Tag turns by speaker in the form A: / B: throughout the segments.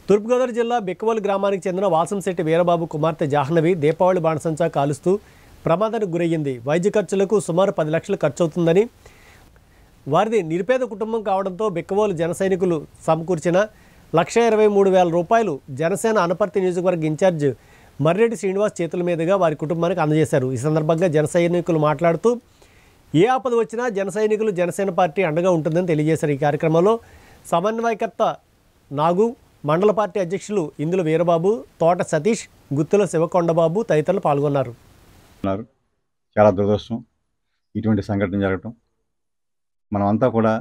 A: తూర్పుగోదావరి జిల్లా బిక్కవోలు గ్రామానికి చెందిన వాసంశెట్టి వీరబాబు కుమార్తె జాహ్నవి దీపావళి బాణసంచా కాలుస్తూ ప్రమాదానికి గురయ్యింది. వైద్య ఖర్చులకు సుమారు 10 లక్షలు ఖర్చవుతుందని, వారిది నిరుపేద కుటుంబం కావడంతో బిక్కవోలు జన సైనికులు సమకూర్చిన 1,23,000 రూపాయలు జనసేన అనపర్తి నియోజకవర్గ ఇన్ఛార్జ్ మర్రెడ్డి శ్రీనివాస్ చేతుల మీదుగా వారి కుటుంబానికి అందజేశారు. ఈ సందర్భంగా జన సైనికులు మాట్లాడుతూ ఏ ఆపద వచ్చినా జన సైనికులు జనసేన పార్టీ అండగా ఉంటుందని తెలియజేశారు. ఈ కార్యక్రమంలో సమన్వయకర్త నాగు, మండల పార్టీ అధ్యక్షులు ఇందుల వీరబాబు, తోట సతీష్, గుత్తుల శివకొండబాబు తదితరులు పాల్గొన్నారు.
B: చాలా దురదృష్టం ఇటువంటి సంఘటన జరగటం. మనమంతా కూడా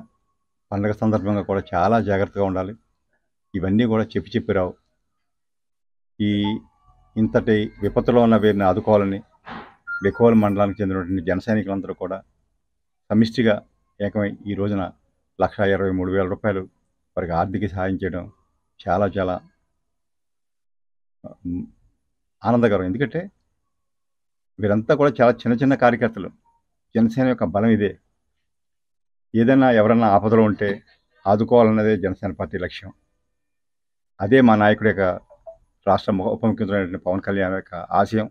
B: పండగ సందర్భంగా కూడా చాలా జాగ్రత్తగా ఉండాలి. ఇవన్నీ కూడా చెప్పి రావు. ఇంతటి విపత్తులో ఉన్న వీరిని ఆదుకోవాలని బిక్కవోలు మండలానికి చెందినటువంటి జన సైనికులందరూ కూడా సమిష్టిగా ఏకమై ఈ రోజున 1,23,000 రూపాయలు వారికి ఆర్థిక సహాయం చేయడం చాలా చాలా ఆనందకరం. ఎందుకంటే వీరంతా కూడా చాలా చిన్న చిన్న కార్యకర్తలు. జనసేన యొక్క బలం ఇదే. ఏదైనా ఎవరన్నా ఆపదలో ఉంటే ఆదుకోవాలన్నదే జనసేన పార్టీ లక్ష్యం. అదే మా నాయకుడి యొక్క రాష్ట్ర ఉప ముఖ్యమంత్రి పవన్ కళ్యాణ్ యొక్క ఆశయం.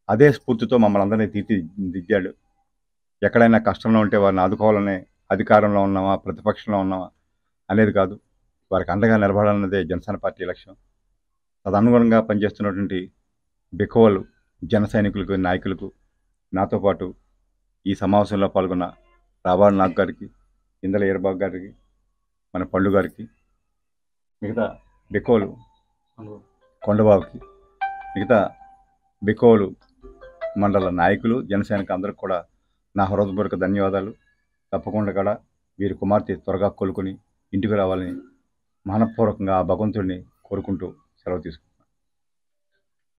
B: అదే స్ఫూర్తితో మమ్మల్ని అందరినీ తీర్చిదిద్దాడు. ఎక్కడైనా కష్టంలో ఉంటే వారిని ఆదుకోవాలనే, అధికారంలో ఉన్నామా ప్రతిపక్షంలో ఉన్నామా అనేది కాదు, వారికి అండగా నిలబడాలన్నదే జనసేన పార్టీ లక్ష్యం. తదనుగుణంగా పనిచేస్తున్నటువంటి బిక్కవోలు జన సైనికులకు, నాయకులకు, నాతో పాటు ఈ సమావేశంలో పాల్గొన్న రాబాడు నాగ్ గారికి, ఇందల వీరబాబు గారికి, మన పండు గారికి, మిగతా బిక్కవోలు కొండబాబుకి, మిగతా బిక్కవోలు మండల నాయకులు, జనసేనకు అందరికి కూడా నా హృదయపూర్వక ధన్యవాదాలు. తప్పకుండా కూడా వీరి కుమార్తె త్వరగా కోలుకొని ఇంటికి రావాలని మనపూర్వకంగా ఆ భగవంతుడిని కోరుకుంటూ సెలవు తీసుకుంటాను.